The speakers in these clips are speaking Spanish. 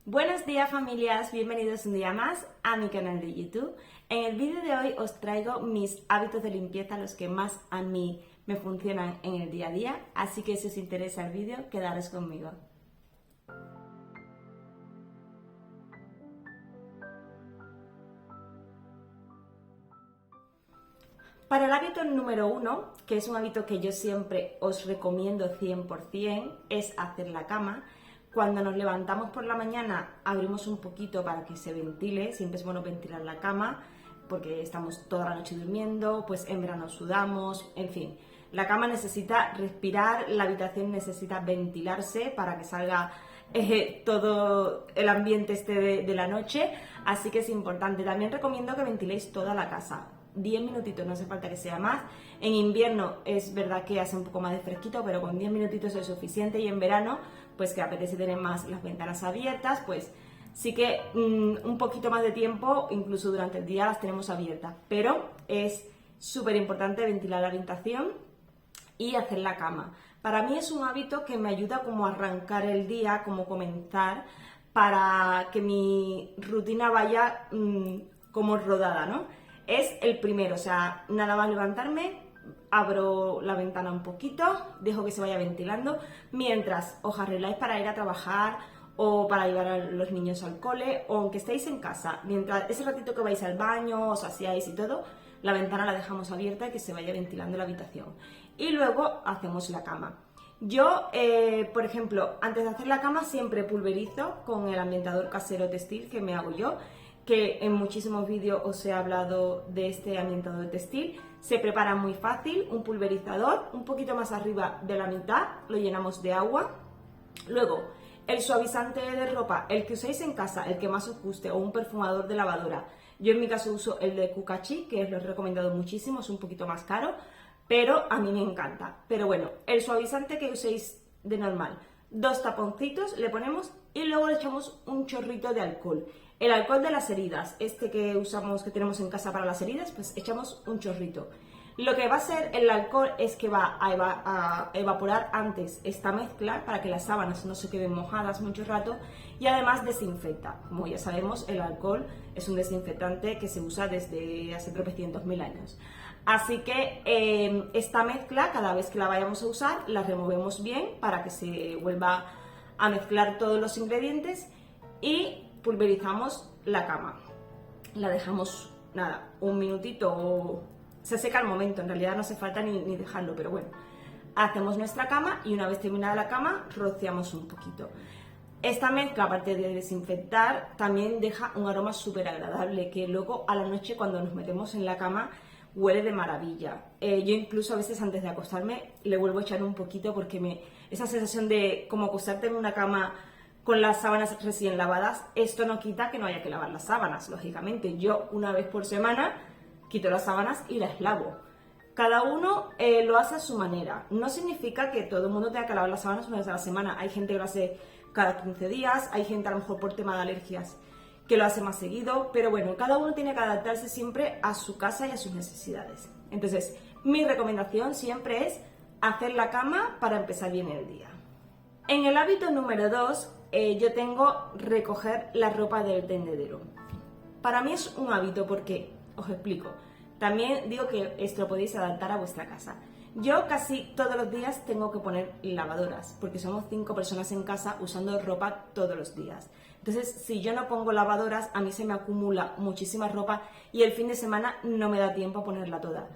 Buenos días familias, bienvenidos un día más a mi canal de YouTube. En el vídeo de hoy os traigo mis hábitos de limpieza, los que más a mí me funcionan en el día a día, así que si os interesa el vídeo, quedaros conmigo. Para el hábito número 1, que es un hábito que yo siempre os recomiendo 100%, es hacer la cama. Cuando nos levantamos por la mañana abrimos un poquito para que se ventile, siempre es bueno ventilar la cama porque estamos toda la noche durmiendo, pues en verano sudamos, en fin. La cama necesita respirar, la habitación necesita ventilarse para que salga todo el ambiente de la noche, así que es importante. También recomiendo que ventiléis toda la casa. 10 minutitos, no hace falta que sea más. En invierno es verdad que hace un poco más de fresquito, pero con 10 minutitos es suficiente, y en verano, pues que apetece tener más las ventanas abiertas, pues sí que un poquito más de tiempo, incluso durante el día las tenemos abiertas, pero es súper importante ventilar la habitación y hacer la cama. Para mí es un hábito que me ayuda como a arrancar el día, como comenzar, para que mi rutina vaya como rodada, ¿no? Es el primero, o sea, nada más levantarme, abro la ventana un poquito, dejo que se vaya ventilando, mientras os arregláis para ir a trabajar o para llevar a los niños al cole, o aunque estéis en casa, mientras ese ratito que vais al baño, os aseáis y todo, la ventana la dejamos abierta y que se vaya ventilando la habitación. Y luego hacemos la cama. Yo, por ejemplo, antes de hacer la cama siempre pulverizo con el ambientador casero textil que me hago yo, que en muchísimos vídeos os he hablado de este ambientador textil. Se prepara muy fácil, un pulverizador, un poquito más arriba de la mitad, lo llenamos de agua. Luego, el suavizante de ropa, el que uséis en casa, el que más os guste, o un perfumador de lavadora. Yo en mi caso uso el de Kukachi, que os lo he recomendado muchísimo, es un poquito más caro, pero a mí me encanta. Pero bueno, el suavizante que uséis de normal, 2 taponcitos le ponemos y luego le echamos un chorrito de alcohol. El alcohol de las heridas, este que usamos, que tenemos en casa para las heridas, pues echamos un chorrito. Lo que va a hacer el alcohol es que va a evaporar antes esta mezcla para que las sábanas no se queden mojadas mucho rato, y además desinfecta. Como ya sabemos, el alcohol es un desinfectante que se usa desde hace tropecientos mil años. Así que esta mezcla, cada vez que la vayamos a usar, la removemos bien para que se vuelva a mezclar todos los ingredientes y pulverizamos la cama. La dejamos, nada, un minutito, o se seca al momento, en realidad no hace falta ni dejarlo, pero bueno. Hacemos nuestra cama y una vez terminada la cama, rociamos un poquito. Esta mezcla, aparte de desinfectar, también deja un aroma súper agradable, que luego a la noche cuando nos metemos en la cama huele de maravilla. Yo incluso a veces antes de acostarme le vuelvo a echar un poquito porque esa sensación de como acostarte en una cama con las sábanas recién lavadas, esto no quita que no haya que lavar las sábanas, lógicamente. Yo una vez por semana quito las sábanas y las lavo. Cada uno lo hace a su manera. No significa que todo el mundo tenga que lavar las sábanas una vez a la semana. Hay gente que lo hace cada 15 días, hay gente a lo mejor por tema de alergias que lo hace más seguido, pero bueno, cada uno tiene que adaptarse siempre a su casa y a sus necesidades. Entonces, mi recomendación siempre es hacer la cama para empezar bien el día. En el hábito número 2, yo tengo recoger la ropa del tendedero. Para mí es un hábito porque, os explico, también digo que esto lo podéis adaptar a vuestra casa. Yo casi todos los días tengo que poner lavadoras, porque somos 5 personas en casa usando ropa todos los días. Entonces, si yo no pongo lavadoras, a mí se me acumula muchísima ropa y el fin de semana no me da tiempo a ponerla toda.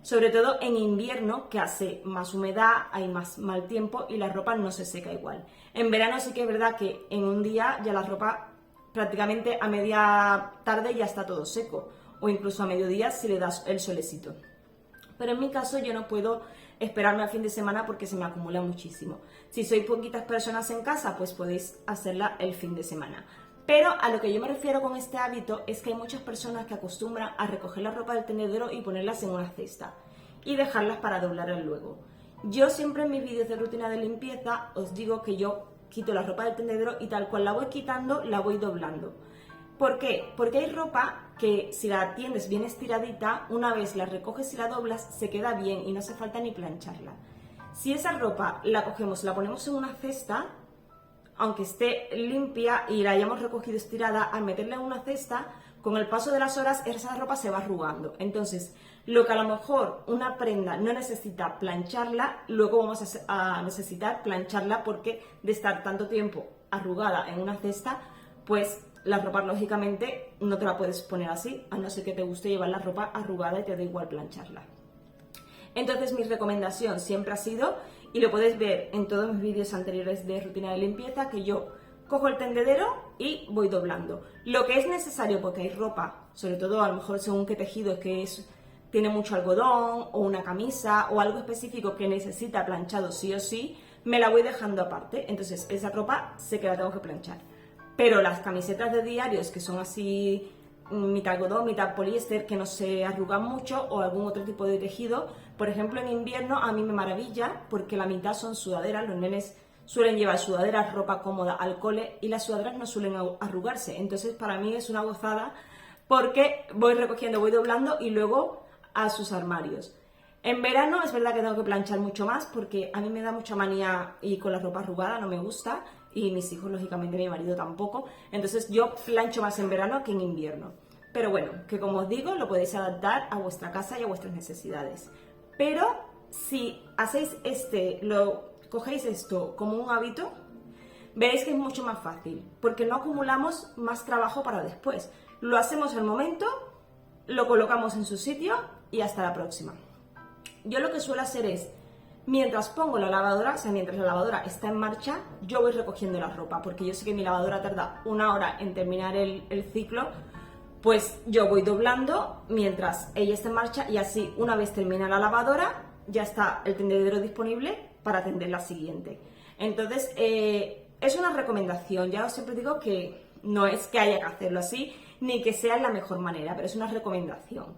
Sobre todo en invierno, que hace más humedad, hay más mal tiempo y la ropa no se seca igual. En verano sí que es verdad que en un día ya la ropa prácticamente a media tarde ya está todo seco, o incluso a mediodía si le das el solecito. Pero en mi caso yo no puedo esperarme al fin de semana porque se me acumula muchísimo. Si sois poquitas personas en casa, pues podéis hacerla el fin de semana. Pero a lo que yo me refiero con este hábito es que hay muchas personas que acostumbran a recoger la ropa del tendedero y ponerlas en una cesta y dejarlas para doblarlas luego. Yo siempre en mis vídeos de rutina de limpieza os digo que yo quito la ropa del tendedero y tal cual la voy quitando, la voy doblando. ¿Por qué? Porque hay ropa que si la tiendes bien estiradita, una vez la recoges y la doblas, se queda bien y no hace falta ni plancharla. Si esa ropa la cogemos, la ponemos en una cesta, aunque esté limpia y la hayamos recogido estirada, al meterla en una cesta, con el paso de las horas esa ropa se va arrugando. Entonces, lo que a lo mejor una prenda no necesita plancharla, luego vamos a necesitar plancharla porque de estar tanto tiempo arrugada en una cesta, pues la ropa lógicamente no te la puedes poner así, a no ser que te guste llevar la ropa arrugada y te da igual plancharla. Entonces mi recomendación siempre ha sido, y lo puedes ver en todos mis vídeos anteriores de rutina de limpieza, que yo cojo el tendedero y voy doblando. Lo que es necesario, porque hay ropa, sobre todo a lo mejor según qué tejido, tiene mucho algodón o una camisa o algo específico que necesita planchado sí o sí, me la voy dejando aparte. Entonces esa ropa sé que la tengo que planchar. Pero las camisetas de diarios que son así mitad algodón, mitad poliéster, que no se arrugan mucho, o algún otro tipo de tejido, por ejemplo en invierno a mí me maravilla porque la mitad son sudaderas, los nenes suelen llevar sudaderas, ropa cómoda al cole y las sudaderas no suelen arrugarse, entonces para mí es una gozada porque voy recogiendo, voy doblando y luego a sus armarios. En verano es verdad que tengo que planchar mucho más porque a mí me da mucha manía y con la ropa arrugada no me gusta, y mis hijos, lógicamente, mi marido tampoco. Entonces yo plancho más en verano que en invierno. Pero bueno, que como os digo, lo podéis adaptar a vuestra casa y a vuestras necesidades. Pero si hacéis cogéis esto como un hábito, veréis que es mucho más fácil, porque no acumulamos más trabajo para después. Lo hacemos al momento, lo colocamos en su sitio y hasta la próxima. Yo lo que suelo hacer es, mientras pongo la lavadora, o sea, mientras la lavadora está en marcha, yo voy recogiendo la ropa, porque yo sé que mi lavadora tarda 1 hora en terminar el ciclo, pues yo voy doblando mientras ella está en marcha y así, una vez termina la lavadora, ya está el tendedero disponible para tender la siguiente. Entonces, es una recomendación, ya os siempre digo que no es que haya que hacerlo así, ni que sea la mejor manera, pero es una recomendación.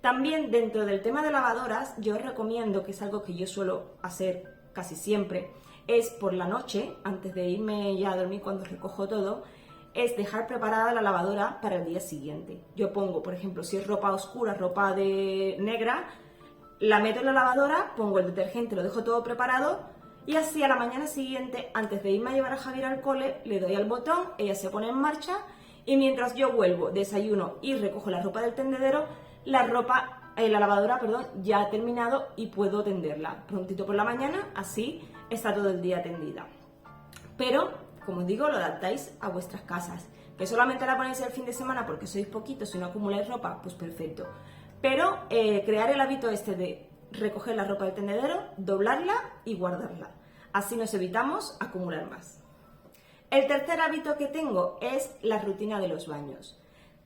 También dentro del tema de lavadoras, yo os recomiendo, que es algo que yo suelo hacer casi siempre, es por la noche, antes de irme ya a dormir cuando recojo todo, es dejar preparada la lavadora para el día siguiente. Yo pongo, por ejemplo, si es ropa oscura, ropa de negra, la meto en la lavadora, pongo el detergente, lo dejo todo preparado y así a la mañana siguiente, antes de irme a llevar a Javier al cole, le doy al botón, ella se pone en marcha y mientras yo vuelvo, desayuno y recojo la ropa del tendedero, la lavadora, ya ha terminado y puedo tenderla prontito por la mañana, así está todo el día tendida. Pero, como os digo, lo adaptáis a vuestras casas. Que solamente la ponéis el fin de semana porque sois poquitos y no acumuláis ropa, pues perfecto. Pero crear el hábito de recoger la ropa del tendedero, doblarla y guardarla. Así nos evitamos acumular más. El tercer hábito que tengo es la rutina de los baños.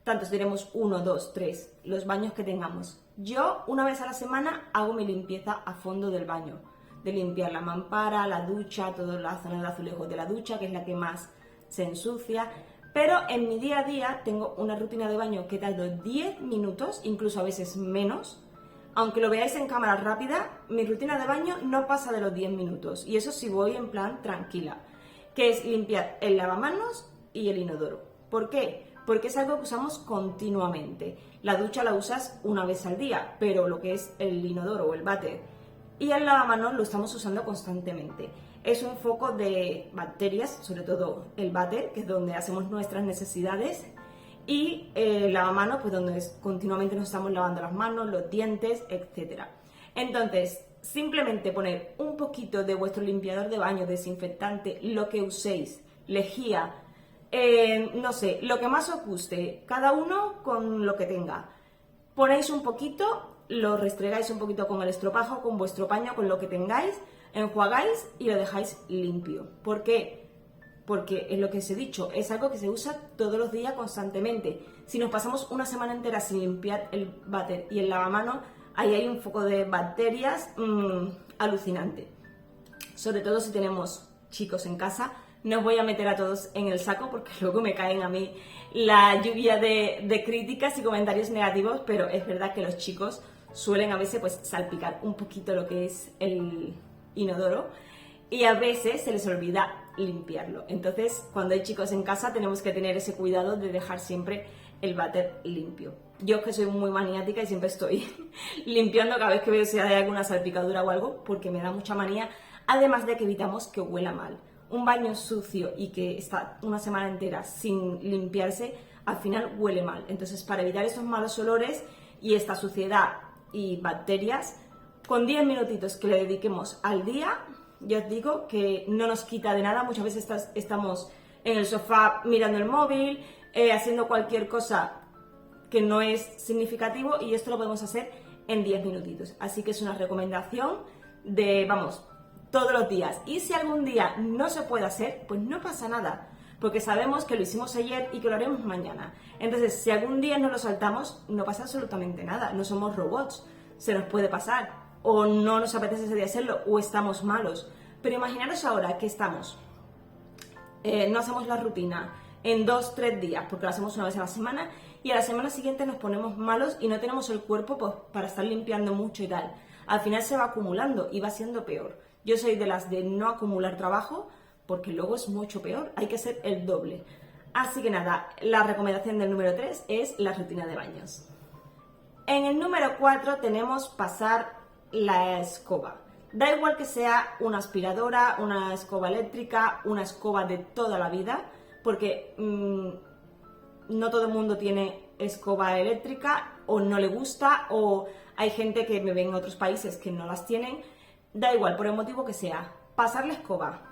Tanto si tenemos 1, 2, 3, los baños que tengamos. Yo una vez a la semana hago mi limpieza a fondo del baño, de limpiar la mampara, la ducha, toda la zona de azulejos de la ducha, que es la que más se ensucia. Pero en mi día a día tengo una rutina de baño que tardo 10 minutos, incluso a veces menos. Aunque lo veáis en cámara rápida, mi rutina de baño no pasa de los 10 minutos. Y eso sí voy en plan tranquila, que es limpiar el lavamanos y el inodoro. ¿Por qué? Porque es algo que usamos continuamente. La ducha la usas una vez al día, pero lo que es el inodoro o el váter y el lavamanos lo estamos usando constantemente. Es un foco de bacterias, sobre todo el váter, que es donde hacemos nuestras necesidades, y el lavamanos, pues donde continuamente nos estamos lavando las manos, los dientes, etc. Entonces, simplemente poner un poquito de vuestro limpiador de baño, desinfectante, lo que uséis, lejía, no sé, lo que más os guste, cada uno con lo que tenga. Ponéis un poquito, lo restregáis un poquito con el estropajo, con vuestro paño, con lo que tengáis, enjuagáis y lo dejáis limpio. ¿Por qué? Porque es lo que os he dicho, es algo que se usa todos los días constantemente. Si nos pasamos una semana entera sin limpiar el váter y el lavamanos, ahí hay un foco de bacterias alucinante. Sobre todo si tenemos chicos en casa. No os voy a meter a todos en el saco porque luego me caen a mí la lluvia de críticas y comentarios negativos, pero es verdad que los chicos suelen a veces pues salpicar un poquito lo que es el inodoro y a veces se les olvida limpiarlo. Entonces, cuando hay chicos en casa tenemos que tener ese cuidado de dejar siempre el váter limpio. Yo es que soy muy maniática y siempre estoy limpiando cada vez que veo si hay alguna salpicadura o algo porque me da mucha manía, además de que evitamos que huela mal. un baño sucio y que está una semana entera sin limpiarse, al final huele mal. Entonces, para evitar esos malos olores y esta suciedad y bacterias, con 10 minutitos que le dediquemos al día, yo os digo que no nos quita de nada. Muchas veces estamos en el sofá mirando el móvil, haciendo cualquier cosa que no es significativo, y esto lo podemos hacer en 10 minutitos. Así que es una recomendación de, vamos, todos los días. Y si algún día no se puede hacer, pues no pasa nada, porque sabemos que lo hicimos ayer y que lo haremos mañana. Entonces, si algún día no lo saltamos, no pasa absolutamente nada. No somos robots, se nos puede pasar, o no nos apetece ese día hacerlo, o estamos malos. Pero imaginaros ahora que estamos, no hacemos la rutina en 2-3 días, porque lo hacemos una vez a la semana, y a la semana siguiente nos ponemos malos y no tenemos el cuerpo pues, para estar limpiando mucho y tal. Al final se va acumulando y va siendo peor. Yo soy de las de no acumular trabajo, porque luego es mucho peor, hay que hacer el doble. Así que nada, la recomendación del número 3 es la rutina de baños. En el número 4 tenemos pasar la escoba. Da igual que sea una aspiradora, una escoba eléctrica, una escoba de toda la vida, porque no todo el mundo tiene escoba eléctrica, o no le gusta, o hay gente que me ve en otros países que no las tienen. Da igual, por el motivo que sea, pasar la escoba.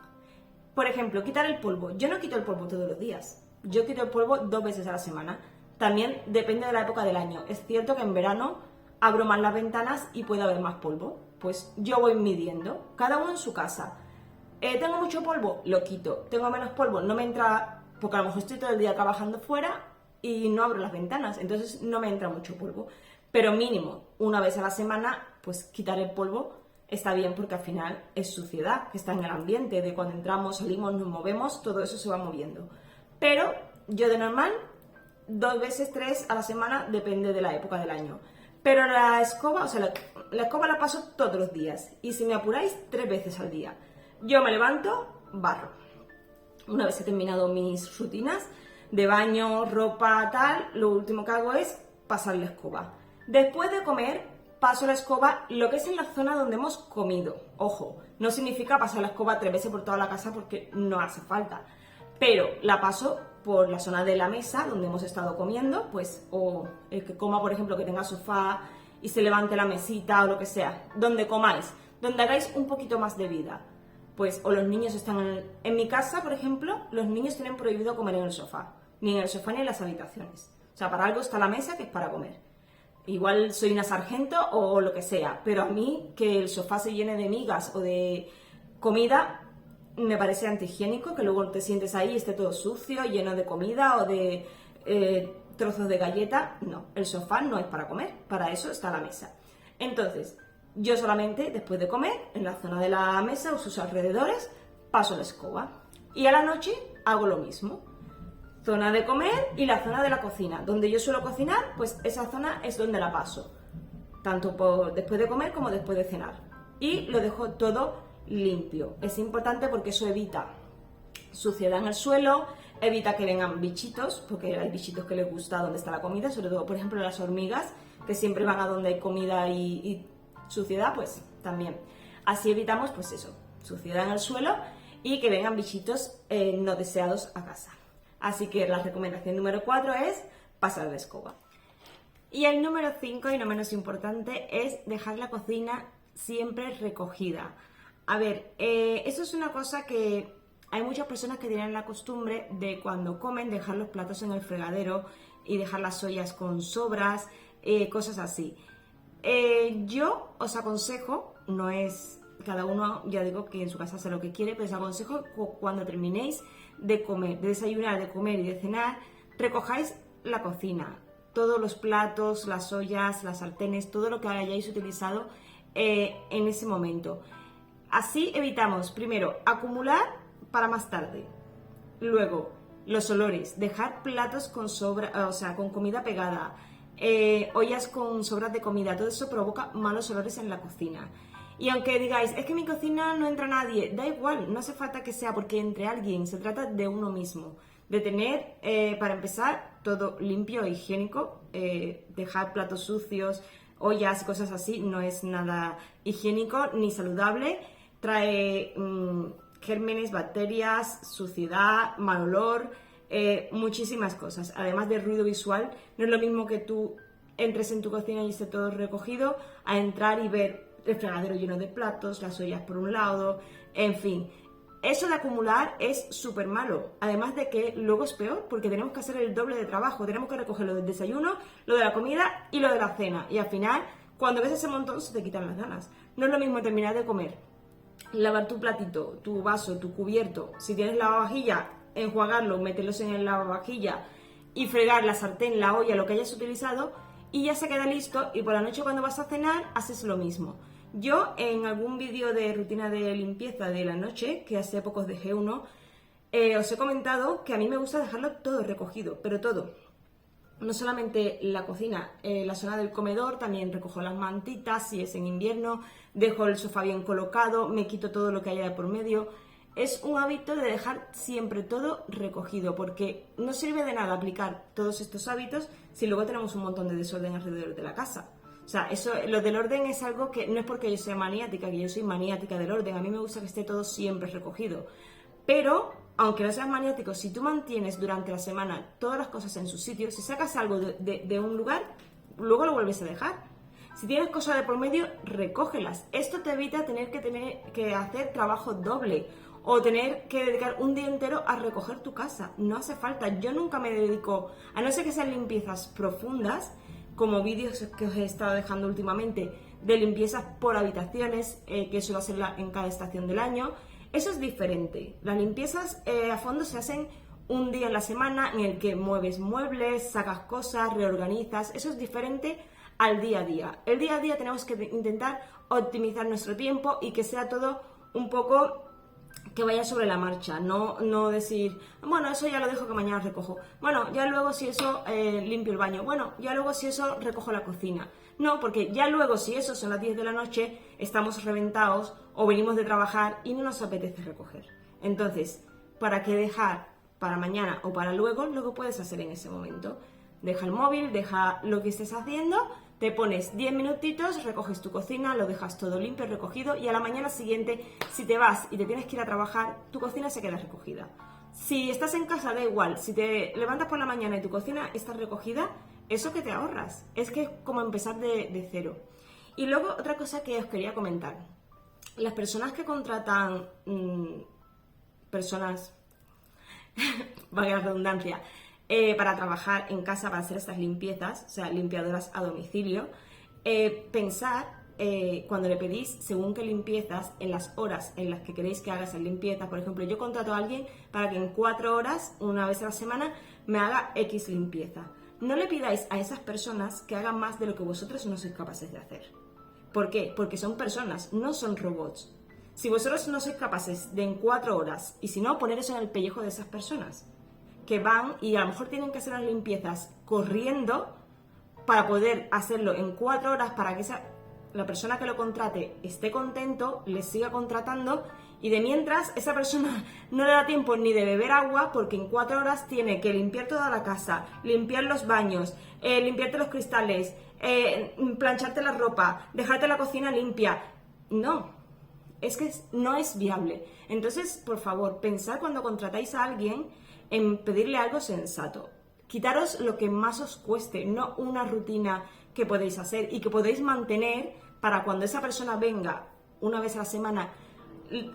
Por ejemplo, quitar el polvo. Yo no quito el polvo todos los días. Yo quito el polvo 2 veces a la semana. También depende de la época del año. Es cierto que en verano abro más las ventanas y puede haber más polvo. Pues yo voy midiendo, cada uno en su casa. ¿Tengo mucho polvo? Lo quito. ¿Tengo menos polvo? No me entra, porque a lo mejor estoy todo el día trabajando fuera y no abro las ventanas, entonces no me entra mucho polvo. Pero mínimo, una vez a la semana, pues quitar el polvo está bien, porque al final es suciedad que está en el ambiente, de cuando entramos, salimos, nos movemos, todo eso se va moviendo. Pero yo de normal, 2 veces, 3 a la semana, depende de la época del año. Pero la escoba, o sea, la escoba la paso todos los días, y si me apuráis, 3 veces al día. Yo me levanto, barro. Una vez he terminado mis rutinas de baño, ropa, tal, lo último que hago es pasar la escoba. Después de comer, paso la escoba lo que es en la zona donde hemos comido. Ojo, no significa pasar la escoba 3 veces por toda la casa, porque no hace falta. Pero la paso por la zona de la mesa donde hemos estado comiendo, pues, o el que coma, por ejemplo, que tenga sofá y se levante la mesita o lo que sea, donde comáis, donde hagáis un poquito más de vida. Pues, o los niños están en mi casa, por ejemplo, los niños tienen prohibido comer en el sofá, ni en el sofá ni en las habitaciones. O sea, para algo está la mesa, que es para comer. Igual soy una sargento o lo que sea, pero a mí que el sofá se llene de migas o de comida me parece antihigiénico, que luego te sientes ahí y esté todo sucio, lleno de comida o de trozos de galleta. No, el sofá no es para comer, para eso está la mesa. Entonces, yo solamente después de comer, en la zona de la mesa o sus alrededores, paso la escoba. Y a la noche hago lo mismo. Zona de comer y la zona de la cocina. Donde yo suelo cocinar, pues esa zona es donde la paso. Tanto después de comer como después de cenar. Y lo dejo todo limpio. Es importante porque eso evita suciedad en el suelo, evita que vengan bichitos, porque hay bichitos que les gusta donde está la comida, sobre todo, por ejemplo, las hormigas, que siempre van a donde hay comida y suciedad, pues también. Así evitamos, pues eso, suciedad en el suelo y que vengan bichitos no deseados a casa. Así que la recomendación número 4 es pasar la escoba. Y el número 5, y no menos importante, es dejar la cocina siempre recogida. A ver, eso es una cosa que hay muchas personas que tienen la costumbre de, cuando comen, dejar los platos en el fregadero y dejar las ollas con sobras, cosas así. Yo os aconsejo, no es, cada uno, ya digo, que en su casa hace lo que quiere, pero os aconsejo que cuando terminéis de comer, de desayunar, de comer y de cenar, recojáis la cocina, todos los platos, las ollas, las sartenes, todo lo que hayáis utilizado en ese momento. Así evitamos, primero, acumular para más tarde. Luego, los olores, dejar platos con sobra, o sea, con comida pegada, ollas con sobras de comida, todo eso provoca malos olores en la cocina. Y aunque digáis, es que en mi cocina no entra nadie, da igual, no hace falta que sea porque entre alguien, se trata de uno mismo. De tener, para empezar, todo limpio e higiénico, dejar platos sucios, ollas, cosas así, no es nada higiénico ni saludable. Trae gérmenes, bacterias, suciedad, mal olor, muchísimas cosas. Además del ruido visual, no es lo mismo que tú entres en tu cocina y esté todo recogido, a entrar y ver el fregadero lleno de platos, las ollas por un lado, en fin. Eso de acumular es súper malo, además de que luego es peor porque tenemos que hacer el doble de trabajo, tenemos que recoger lo del desayuno, lo de la comida y lo de la cena, y al final, cuando ves ese montón, se te quitan las ganas. No es lo mismo terminar de comer, lavar tu platito, tu vaso, tu cubierto, si tienes lavavajilla, enjuagarlo, meterlos en el lavavajilla y fregar la sartén, la olla, lo que hayas utilizado, y ya se queda listo, y por la noche cuando vas a cenar haces lo mismo. Yo en algún vídeo de rutina de limpieza de la noche, que hace poco dejé uno, os he comentado que a mí me gusta dejarlo todo recogido, pero todo. No solamente la cocina, la zona del comedor, también recojo las mantitas, si es en invierno, dejo el sofá bien colocado, me quito todo lo que haya de por medio. Es un hábito de dejar siempre todo recogido, porque no sirve de nada aplicar todos estos hábitos si luego tenemos un montón de desorden alrededor de la casa. O sea, eso, lo del orden es algo que no es porque yo sea maniática, que yo soy maniática del orden. A mí me gusta que esté todo siempre recogido. Pero, aunque no seas maniático, si tú mantienes durante la semana todas las cosas en su sitio, si sacas algo de un lugar, luego lo vuelves a dejar. Si tienes cosas de por medio, recógelas. Esto te evita tener que hacer trabajo doble o tener que dedicar un día entero a recoger tu casa. No hace falta. Yo nunca me dedico, a no ser que sean limpiezas profundas, como vídeos que os he estado dejando últimamente de limpiezas por habitaciones, que suelo hacer en cada estación del año. Eso es diferente. Las limpiezas a fondo se hacen un día en la semana en el que mueves muebles, sacas cosas, reorganizas. Eso es diferente al día a día. El día a día tenemos que intentar optimizar nuestro tiempo y que sea todo un poco que vaya sobre la marcha, no decir, bueno, eso ya lo dejo que mañana recojo, bueno, ya luego si eso limpio el baño, bueno, ya luego si eso recojo la cocina. No, porque ya luego si eso son las 10 de la noche, estamos reventados o venimos de trabajar y no nos apetece recoger. Entonces, ¿para qué dejar para mañana o para luego? Lo que puedes hacer en ese momento. Deja el móvil, deja lo que estés haciendo, te pones 10 minutitos, recoges tu cocina, lo dejas todo limpio, recogido, y a la mañana siguiente, si te vas y te tienes que ir a trabajar, tu cocina se queda recogida. Si estás en casa, da igual, si te levantas por la mañana y tu cocina está recogida, eso que te ahorras, es que es como empezar de cero. Y luego otra cosa que os quería comentar, las personas que contratan personas, valga la redundancia, para trabajar en casa, para hacer estas limpiezas, o sea, limpiadoras a domicilio, pensar cuando le pedís, según qué limpiezas, en las horas en las que queréis que haga esas limpiezas. Por ejemplo, yo contrato a alguien para que en 4 horas, una vez a la semana, me haga X limpieza. No le pidáis a esas personas que hagan más de lo que vosotros no sois capaces de hacer. ¿Por qué? Porque son personas, no son robots. Si vosotros no sois capaces de en 4 horas, y si no, poner eso en el pellejo de esas personas, que van y a lo mejor tienen que hacer las limpiezas corriendo para poder hacerlo en 4 horas, para que la persona que lo contrate esté contento, les siga contratando, y de mientras esa persona no le da tiempo ni de beber agua porque en 4 horas tiene que limpiar toda la casa, limpiar los baños, limpiarte los cristales, plancharte la ropa, dejarte la cocina limpia. No, es que no es viable. Entonces, por favor, pensad cuando contratáis a alguien en pedirle algo sensato. Quitaros lo que más os cueste, no una rutina que podéis hacer y que podéis mantener para cuando esa persona venga una vez a la semana,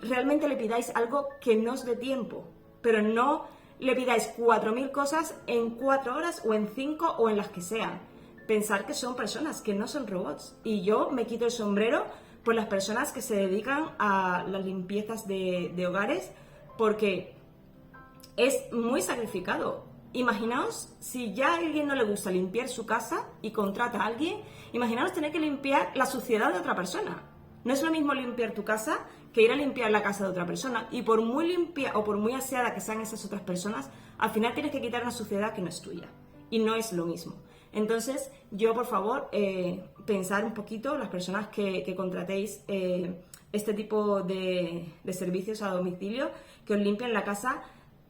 realmente le pidáis algo que no os dé tiempo, pero no le pidáis 4.000 cosas en 4 horas o en 5 o en las que sean. Pensar que son personas, que no son robots. Y yo me quito el sombrero por las personas que se dedican a las limpiezas de hogares, porque es muy sacrificado. Imaginaos si ya a alguien no le gusta limpiar su casa y contrata a alguien, imaginaos tener que limpiar la suciedad de otra persona. No es lo mismo limpiar tu casa que ir a limpiar la casa de otra persona, y por muy limpia o por muy aseada que sean esas otras personas, al final tienes que quitar una suciedad que no es tuya, y no es lo mismo. Entonces, yo, por favor, pensar un poquito, las personas que contratéis este tipo de servicios a domicilio, que os limpien la casa,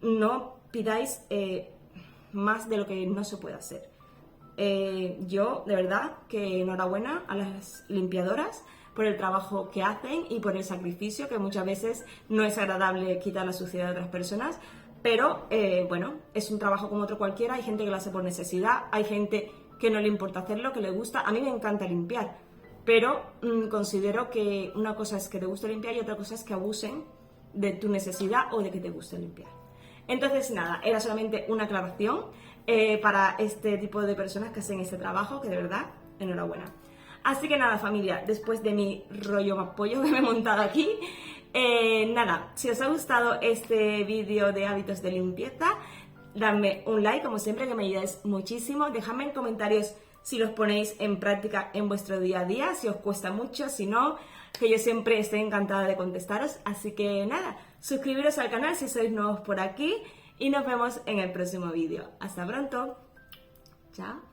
no pidáis más de lo que no se puede hacer. Yo, de verdad, que enhorabuena a las limpiadoras, por el trabajo que hacen y por el sacrificio, que muchas veces no es agradable quitar la suciedad de otras personas, pero bueno, es un trabajo como otro cualquiera. Hay gente que lo hace por necesidad, hay gente que no le importa hacerlo, que le gusta. A mí me encanta limpiar, pero considero que una cosa es que te guste limpiar y otra cosa es que abusen de tu necesidad o de que te guste limpiar. Entonces nada, era solamente una aclaración para este tipo de personas que hacen este trabajo, que de verdad, enhorabuena. Así que nada, familia, después de mi rollo más pollo que me he montado aquí, nada, si os ha gustado este vídeo de hábitos de limpieza, dadme un like, como siempre, que me ayudáis muchísimo. Dejadme en comentarios si los ponéis en práctica en vuestro día a día, si os cuesta mucho, si no, que yo siempre estoy encantada de contestaros. Así que nada, suscribiros al canal si sois nuevos por aquí y nos vemos en el próximo vídeo. Hasta pronto. Chao.